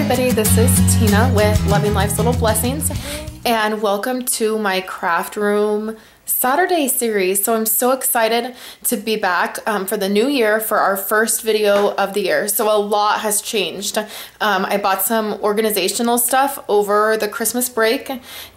everybody, this is Tina with Loving Life's Little Blessings, and welcome to my craft room Saturday series. So I'm so excited to be back for the new year for our first video of the year. So a lot has changed. I bought some organizational stuff over the Christmas break,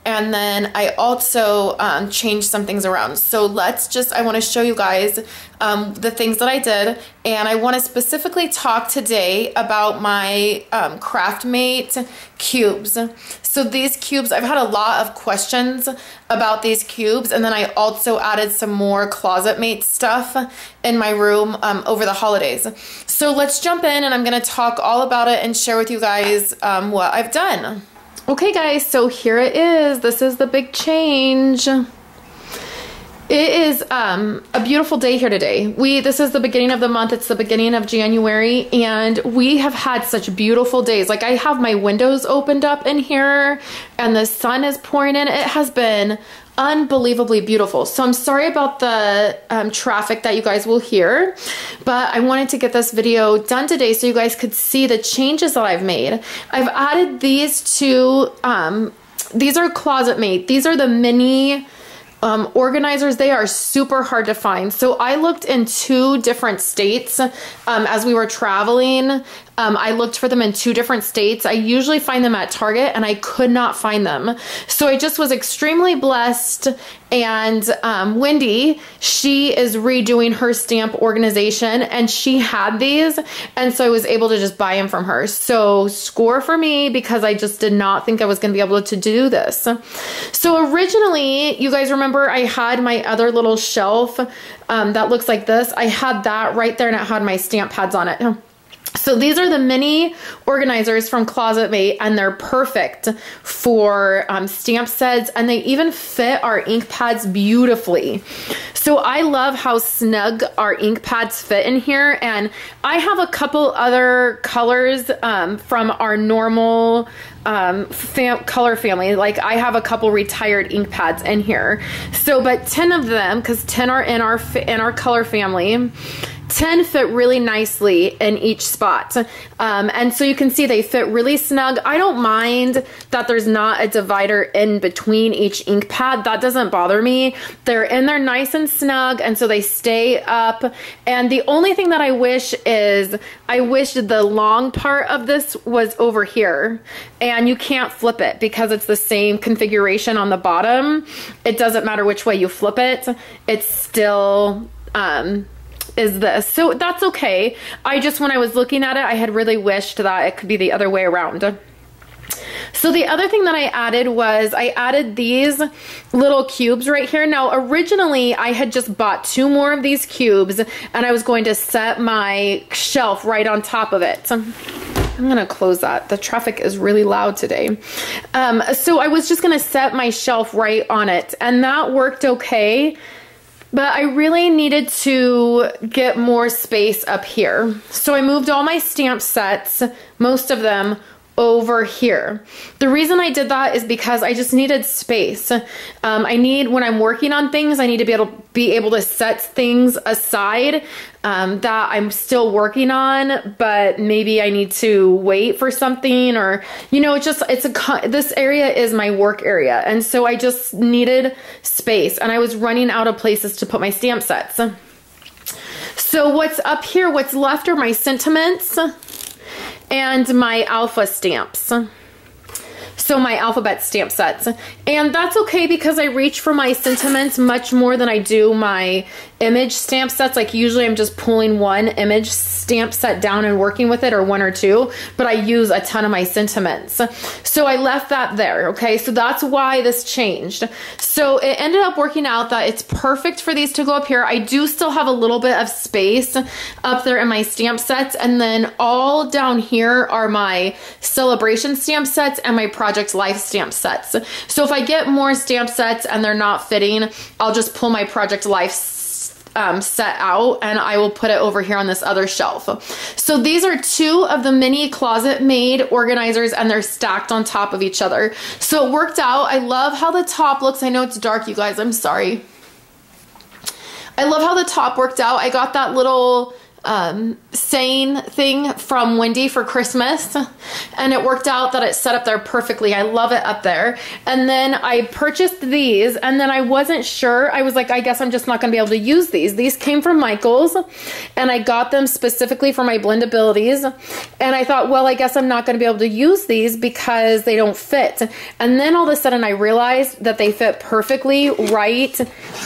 and then I also changed some things around. So I want to show you guys the things that I did, and I want to specifically talk today about my Craftmate cubes. So these cubes, I've had a lot of questions about these cubes, and then I also added some more Closetmate stuff in my room over the holidays. So let's jump in, and I'm going to talk all about it and share with you guys what I've done. Okay guys, so here it is. This is the big change. It is a beautiful day here today. This is the beginning of the month. It's the beginning of January, and we have had such beautiful days. Like, I have my windows opened up in here and the sun is pouring in. It has been unbelievably beautiful. So I'm sorry about the traffic that you guys will hear, but I wanted to get this video done today so you guys could see the changes that I've made. I've added these two, these are Closetmate. These are the mini organizers. They are super hard to find. So I looked in 2 different states as we were traveling. I looked for them in 2 different states. I usually find them at Target, and I could not find them. So I just was extremely blessed. And Wendy, she is redoing her stamp organization, and she had these, and so I was able to just buy them from her. So score for me, because I just did not think I was going to be able to do this. So originally, you guys remember I had my other little shelf that looks like this. I had that right there, and it had my stamp pads on it. So these are the mini organizers from Closetmate, and they're perfect for stamp sets, and they even fit our ink pads beautifully. So I love how snug our ink pads fit in here, and I have a couple other colors from our normal color family. Like, I have a couple retired ink pads in here. So, but 10 of them, because 10 are in our color family, 10 fit really nicely in each spot. And so you can see they fit really snug. I don't mind that there's not a divider in between each ink pad. That doesn't bother me. They're in there nice and snug, and so they stay up. And the only thing that I wish is, I wish the long part of this was over here. And you can't flip it because it's the same configuration on the bottom. It doesn't matter which way you flip it. It's still is this. So that's okay. I just, when I was looking at it, I had really wished that it could be the other way around. So the other thing that I added was I added these little cubes right here. Now, originally I had just bought 2 more of these cubes, and I was going to set my shelf right on top of it. I'm gonna close that. The traffic is really loud today. So I was just gonna set my shelf right on it, and that worked okay. But I really needed to get more space up here. So I moved all my stamp sets, most of them, over here. The reason I did that is because I just needed space. When I'm working on things, I need to be able to set things aside that I'm still working on, but maybe I need to wait for something, or, you know, this area is my work area. And so I just needed space, and I was running out of places to put my stamp sets. So what's up here, what's left are my sentiments and my alpha stamps. So my alphabet stamp sets. And that's okay, because I reach for my sentiments much more than I do my image stamp sets. Like, usually I'm just pulling one image stamp set down and working with it, or 1 or 2, but I use a ton of my sentiments. So I left that there, okay? So that's why this changed. So it ended up working out that it's perfect for these to go up here. I do still have a little bit of space up there in my stamp sets, and then all down here are my celebration stamp sets and my Project Life stamp sets. So if I get more stamp sets and they're not fitting, I'll just pull my Project Life set out, and I will put it over here on this other shelf. So these are 2 of the mini Closetmate organizers, and they're stacked on top of each other. So it worked out. I love how the top looks. I know it's dark, you guys. I'm sorry. I love how the top worked out. I got that little saying thing from Wendy for Christmas, and it worked out that it set up there perfectly. I love it up there. And then I purchased these, and then I wasn't sure. I was like, I guess I'm just not gonna be able to use these. These came from Michael's, and I got them specifically for my blendabilities. And I thought, well, I guess I'm not gonna be able to use these because they don't fit. And then all of a sudden I realized that they fit perfectly right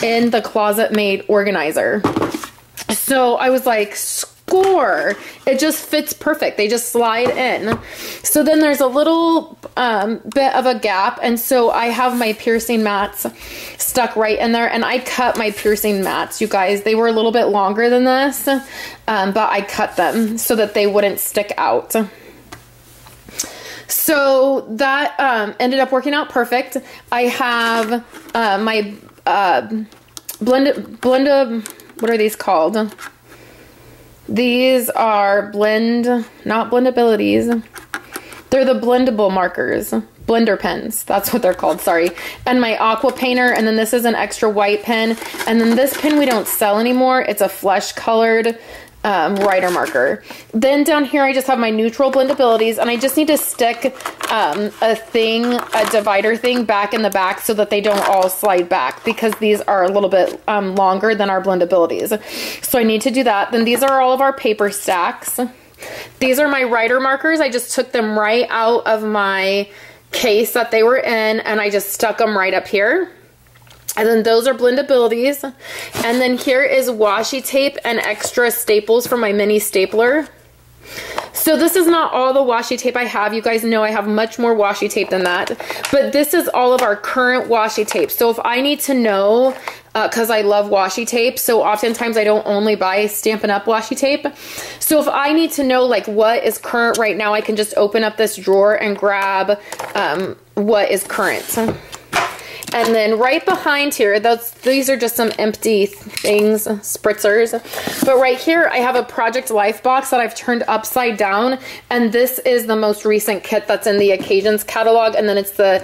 in the Closet Made organizer. So I was like, score. It just fits perfect. They just slide in. So then there's a little bit of a gap, and so I have my piercing mats stuck right in there, and I cut my piercing mats, you guys. They were a little bit longer than this, but I cut them so that they wouldn't stick out. So that ended up working out perfect. I have my what are these called? These are not blendabilities. They're the blendable markers, blender pens. That's what they're called, sorry. And my aqua painter, and then this is an extra white pen. And then this pen we don't sell anymore. It's a flesh colored writer marker. Then down here I just have my neutral blendabilities, and I just need to stick a divider thing back in the back so that they don't all slide back, because these are a little bit longer than our blendabilities. So I need to do that. Then these are all of our paper stacks. These are my writer markers. I just took them right out of my case that they were in, and I just stuck them right up here. And then those are blendabilities. And then here is washi tape and extra staples for my mini stapler. So this is not all the washi tape I have. You guys know I have much more washi tape than that. But this is all of our current washi tape. So if I need to know, because I love washi tape, so oftentimes I don't only buy Stampin' Up! Washi tape. So if I need to know like what is current right now, I can just open up this drawer and grab what is current. And then right behind here, these are just some empty things, spritzers. But right here, I have a Project Life box that I've turned upside down. And this is the most recent kit that's in the Occasions catalog. And then it's the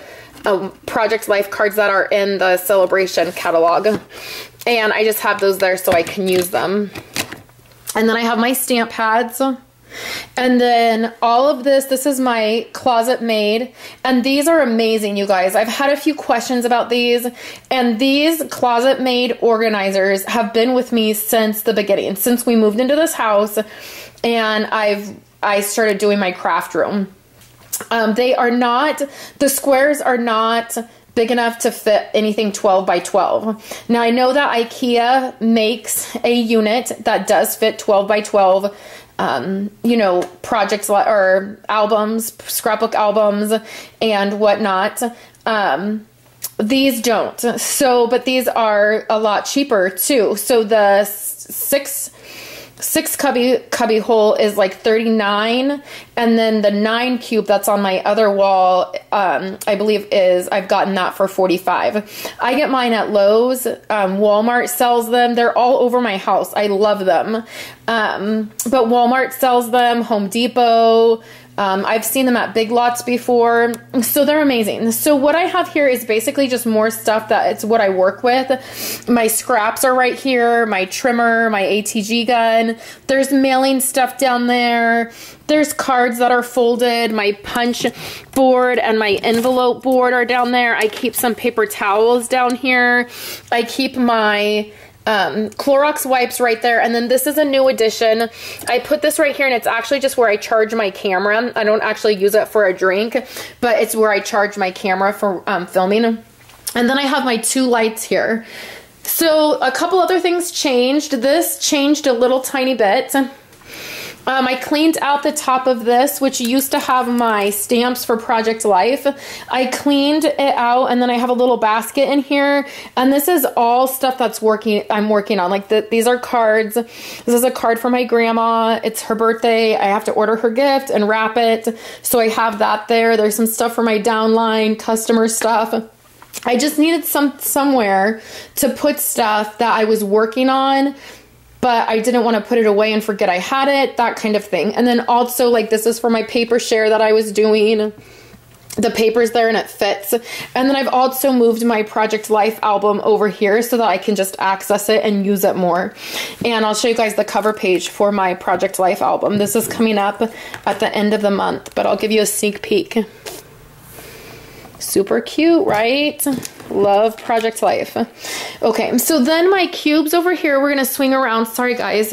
Project Life cards that are in the Celebration catalog. And I just have those there so I can use them. And then I have my stamp pads. And then all of this is my Closet Made, and these are amazing, you guys. I've had a few questions about these, and these Closet Made organizers have been with me since the beginning, since we moved into this house, and I started doing my craft room. The squares are not big enough to fit anything 12 by 12. Now I know that IKEA makes a unit that does fit 12 by 12, you know, projects or albums, scrapbook albums and whatnot. These don't. So, but these are a lot cheaper too. So the six cubby hole is like $39, and then the 9 cube that's on my other wall, I believe I've gotten that for $45. I get mine at Lowe's. Walmart sells them. They're all over my house. I love them. But Walmart sells them, Home Depot. I've seen them at Big Lots before, so they're amazing. So what I have here is basically just more stuff that it's what I work with. My scraps are right here, my trimmer, my ATG gun. There's mailing stuff down there. There's cards that are folded. My punch board and my envelope board are down there. I keep some paper towels down here. I keep my Clorox wipes right there. And then this is a new addition. I put this right here, and it's actually just where I charge my camera. I don't actually use it for a drink, but it's where I charge my camera for filming. And then I have my 2 lights here. So a couple other things changed. This changed a little tiny bit. I cleaned out the top of this, which used to have my stamps for Project Life. I cleaned it out, and then I have a little basket in here, and this is all stuff that's I'm working on. Like these are cards. This is a card for my grandma. It's her birthday. I have to order her gift and wrap it, so I have that there. There's some stuff for my downline customer stuff. I just needed somewhere to put stuff that I was working on, but I didn't want to put it away and forget I had it, that kind of thing. And then also, like, this is for my paper share that I was doing. the paper's there and it fits. And then I've also moved my Project Life album over here so that I can just access it and use it more. And I'll show you guys the cover page for my Project Life album. This is coming up at the end of the month, but I'll give you a sneak peek. Super cute, right? Love Project Life. Okay, so then my cubes over here, we're gonna swing around. Sorry guys.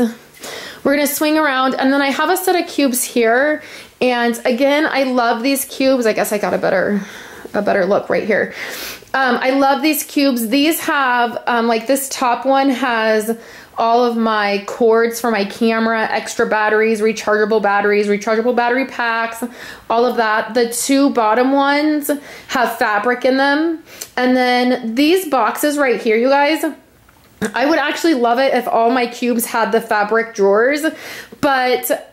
We're gonna swing around, and then I have a set of cubes here. And again, I love these cubes. I guess I got a better look right here. I love these cubes. These have, like this top one has all of my cords for my camera, extra batteries, rechargeable battery packs, all of that. The two bottom ones have fabric in them. And then these boxes right here, you guys, I would actually love it if all my cubes had the fabric drawers, but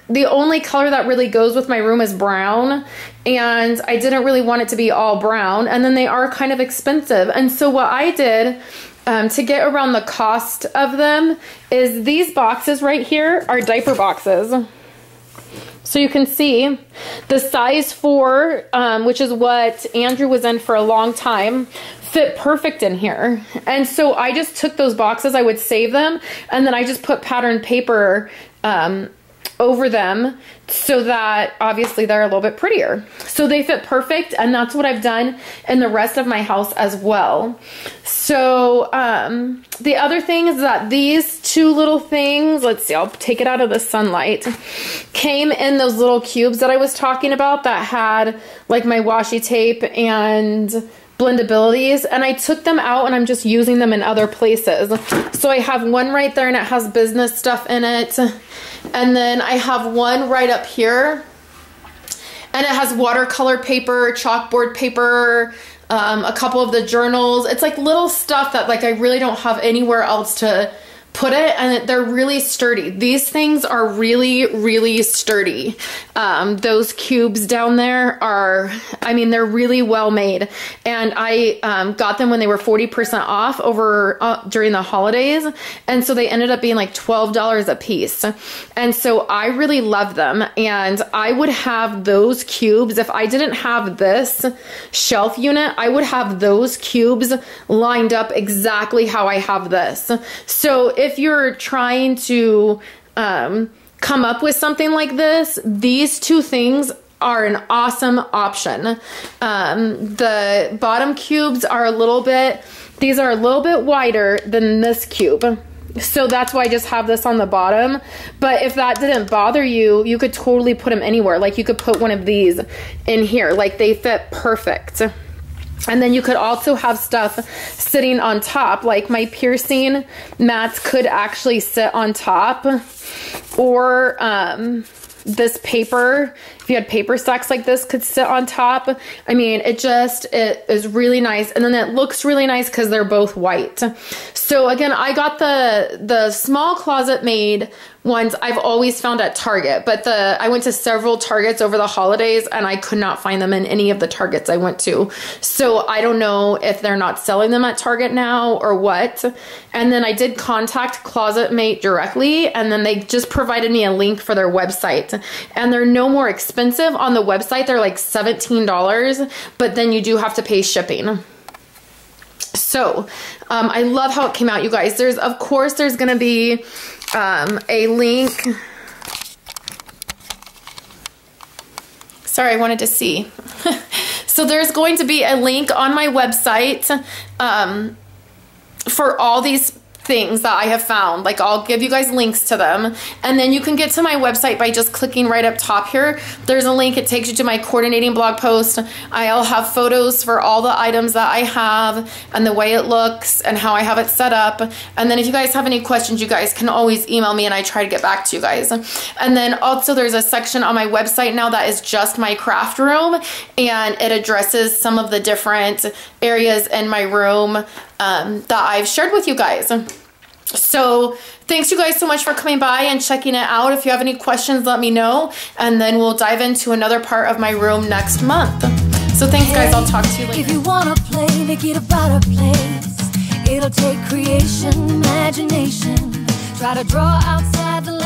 the only color that really goes with my room is brown, and I didn't really want it to be all brown, and then they are kind of expensive. And so what I did to get around the cost of them is these boxes right here are diaper boxes. So you can see the size 4, which is what Andrew was in for a long time, fit perfect in here. And so I just took those boxes, I would save them, and then I just put patterned paper over them so that obviously they're a little bit prettier. So they fit perfect, and that's what I've done in the rest of my house as well. So the other thing is that these two little things, let's see, I'll take it out of the sunlight, came in those little cubes that I was talking about that had like my washi tape and blendabilities, and I took them out and I'm just using them in other places. So I have one right there and it has business stuff in it, and then I have one right up here and it has watercolor paper, chalkboard paper, a couple of the journals. It's like little stuff that like I really don't have anywhere else to put it, and they're really sturdy. These things are really, really sturdy. Those cubes down there are, I mean, they're really well made, and I got them when they were 40% off over during the holidays, and so they ended up being like $12 a piece. And so I really love them, and I would have those cubes if I didn't have this shelf unit. I would have those cubes lined up exactly how I have this. So if you're trying to come up with something like this, these two things are an awesome option. The bottom cubes are these are a little bit wider than this cube. So that's why I just have this on the bottom. But if that didn't bother you, you could totally put them anywhere. Like you could put one of these in here. Like they fit perfect. And then you could also have stuff sitting on top, like my piercing mats could actually sit on top, or this paper, if you had paper stacks like this, could sit on top. I mean, it is really nice. And then it looks really nice because they're both white. So again, I got the small closet made ones I've always found at Target, but I went to several Targets over the holidays and I could not find them in any of the Targets I went to. So I don't know if they're not selling them at Target now or what. And then I did contact Closet Mate directly, and then they just provided me a link for their website, and they're no more expensive on the website. They're like $17, but then you do have to pay shipping. So I love how it came out, you guys. Of course there's gonna be a link. Sorry, I wanted to see. So there's going to be a link on my website for all these things that I have found. Like I'll give you guys links to them, and then you can get to my website by just clicking right up top here. There's a link, it takes you to my coordinating blog post. I'll have photos for all the items that I have and the way it looks and how I have it set up. And then if you guys have any questions, you guys can always email me and I try to get back to you guys. And then also there's a section on my website now that is just my craft room, and it addresses some of the different areas in my room that I've shared with you guys. So thanks you guys so much for coming by and checking it out. If you have any questions, let me know, and then we'll dive into another part of my room next month. So thanks guys, I'll talk to you later. If you wanna play, make it a better place. It'll take creation, imagination. Try to draw outside the